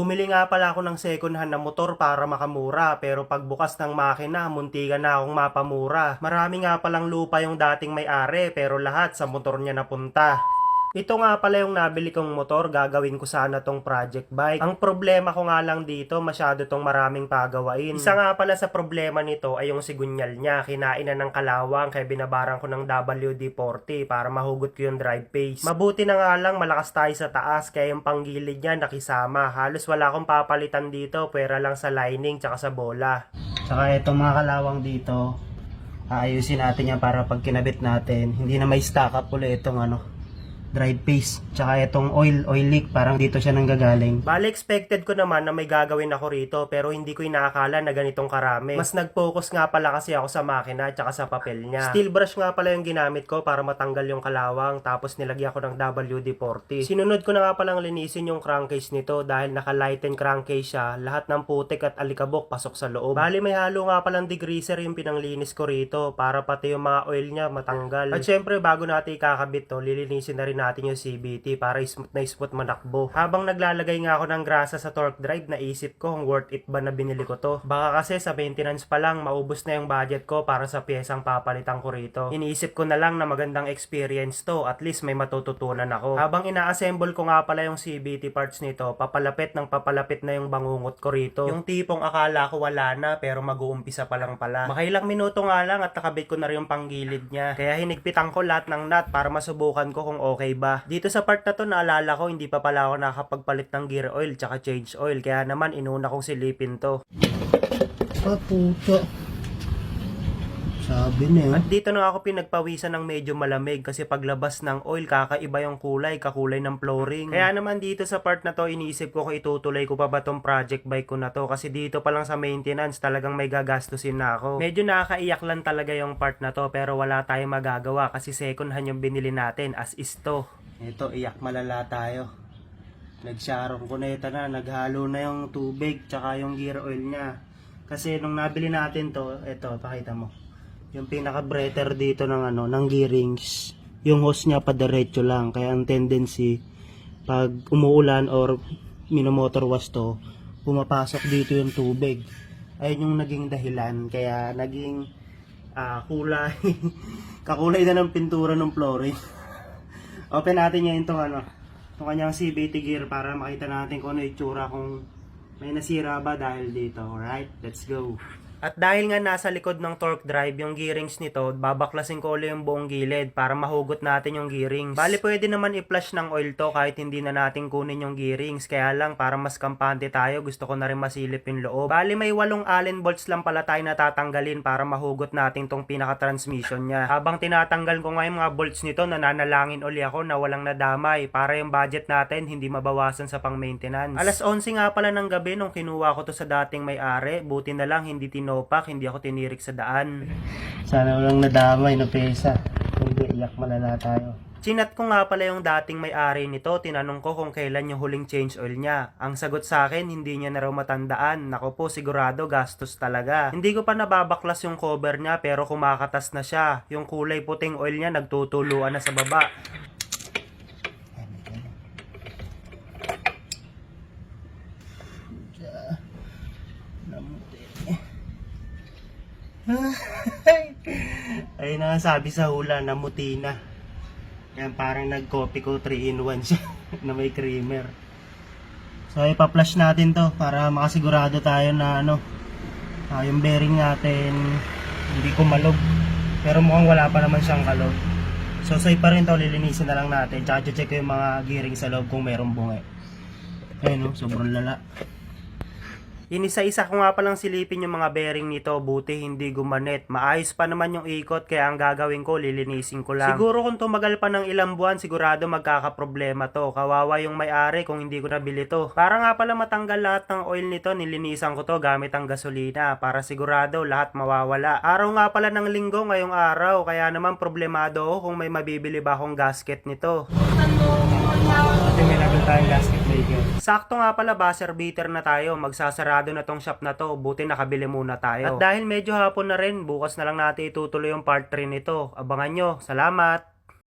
Bumili nga pala ako ng second hand na motor para makamura, pero pagbukas ng makina, muntikan na akong mapamura. Marami nga palang lupa yung dating may-ari, pero lahat sa motor niya napunta. Ito nga pala yung nabili kong motor, gagawin ko sana tong project bike. Ang problema ko nga lang dito, masyado tong maraming pagawain. Isa nga pala sa problema nito ay yung sigunyal niya. Kinain na ng kalawang kaya binabaran ko ng WD-40 para mahugot ko yung drive pace. Mabuti na nga lang malakas tayo sa taas kaya yung panggilid niya nakisama. Halos wala akong papalitan dito, pwera lang sa lining tsaka sa bola. Tsaka itong mga kalawang dito, aayusin natin yan para pag kinabit natin, hindi na may stock up ulit itong drive paste, tsaka itong oil leak, parang dito siya nanggagaling. Bale, expected ko naman na may gagawin ako rito, pero hindi ko inaakala na ganitong karami. Mas nag-focus nga pala kasi ako sa makina tsaka sa papel niya. Steel brush nga pala yung ginamit ko para matanggal yung kalawang, tapos nilagyan ko ng WD-40. Sinunod ko na nga palang linisin yung crankcase nito dahil naka-lighten crankcase siya, lahat ng putik at alikabok pasok sa loob. Bale, may halo nga palang degreaser yung pinanglinis ko rito para pati yung mga oil niya matanggal. At syempre, bago natin ikakabit to, lilinisin na rin natin yung CVT para smooth na smooth manakbo. Habang naglalagay nga ako ng grasa sa torque drive, naisip ko kung worth it ba na binili ko to. Baka kasi sa maintenance pa lang, maubos na yung budget ko para sa piyesang papalitan ko rito. Iniisip ko na lang na magandang experience to, at least may matututunan ako. Habang ina-assemble ko nga pala yung CVT parts nito, papalapit na yung bangungot ko rito. Yung tipong akala ko wala na pero mag-uumpisa pa lang pala. Makailang minuto nga lang at nakabit ko na rin yung panggilid niya. Kaya hinigpitan ko lahat ng nut para masubukan ko kung okay ba. Dito sa part na to, naalala ko hindi pa pala ako nakakapagpalit ng gear oil tsaka change oil, kaya naman inuna kong silipin to. Puto. Sabi niya. At dito na ako pinagpawisan ng medyo malamig kasi paglabas ng oil kakaiba yung kulay, kakulay ng flooring. Kaya naman dito sa part na to, iniisip ko kung itutuloy ko pa ba tong project bike ko na to, kasi dito pa lang sa maintenance talagang may gagastusin na ako. Medyo nakakaiyak lang talaga yung part na to, pero wala tayong magagawa kasi second hand yung binili natin as is to. Ito, iyak malala tayo. Nagsarong ko na ito na, naghalo na yung tubig tsaka yung gear oil niya. Kasi nung nabili natin to, ito, pakita mo. Yung pinaka breather dito ng ng gearings, yung hose niya padiretso lang, kaya ang tendency pag umuulan or minomotor wash to, pumapasok dito yung tubig. Ayun yung naging dahilan, kaya naging kulay kakulay na ng pintura ng flooring. Open natin ngayon itong itong kanyang CVT gear para makita natin kung ano itsura, kung may nasira ba dahil dito. Alright, let's go. At dahil nga nasa likod ng torque drive yung gearings nito, babaklasin ko ulit yung buong gilid para mahugot natin yung gearings. Bali, pwede naman i-flush ng oil to kahit hindi na natin kunin yung gearings. Kaya lang, para mas kampante tayo, gusto ko na rin masilip yung loob. Bali, may 8 Allen bolts lang pala tayo natatanggalin para mahugot natin tong pinaka-transmission niya. Habang tinatanggal ko nga yung mga bolts nito, nananalangin uli ako na walang nadamay para yung budget natin hindi mabawasan sa pang-maintenance. Alas 11 nga pala ng gabi nung kinuha ko to sa dating may-ari. Buti na lang hindi tinopak, hindi ako tinirik sa daan. Sana walang nadamay na pesa. Hindi, iyak malala tayo. Sinat ko nga pala yung dating may-ari nito, tinanong ko kung kailan yung huling change oil niya. Ang sagot sa akin, hindi niya na raw matandaan. Nako po, sigurado gastos talaga. Hindi ko pa nababaklas yung cover niya pero kumakatas na siya. Yung kulay puting oil niya nagtutuluan na sa baba. Ay sabi sa hula, namuti na. Yan, parang nag-copy ko 3-in-1 siya na may creamer. So ipa-flush natin to para makasigurado tayo na yung bearing natin hindi kumalog. Pero mukhang wala pa naman siyang kalog. So safe pa rin to, lilinisin na lang natin. Tsaka check ko yung mga gearing sa loob kung mayroong bungi. Ayun, sobrang lala. Inisa-isa ko nga palang silipin yung mga bearing nito, buti hindi gumanet. Maayos pa naman yung ikot, kaya ang gagawin ko, lilinisin ko lang. Siguro kung tumagal pa ng ilang buwan, sigurado magkakaproblema to. Kawawa yung may-ari kung hindi ko nabili to. Para nga pala matanggal lahat ng oil nito, nilinisan ko to gamit ang gasolina para sigurado lahat mawawala. Araw nga pala ng linggo ngayong araw, kaya naman problemado ako kung may mabibili ba akong gasket nito. May nabil tayong gasket maker. Sakto nga pala, buzzer beater na tayo. Magsasarado na tong shop na to. Buti nakabili muna tayo. At dahil medyo hapon na rin, bukas na lang natin itutuloy yung part 3 nito. Abangan nyo. Salamat!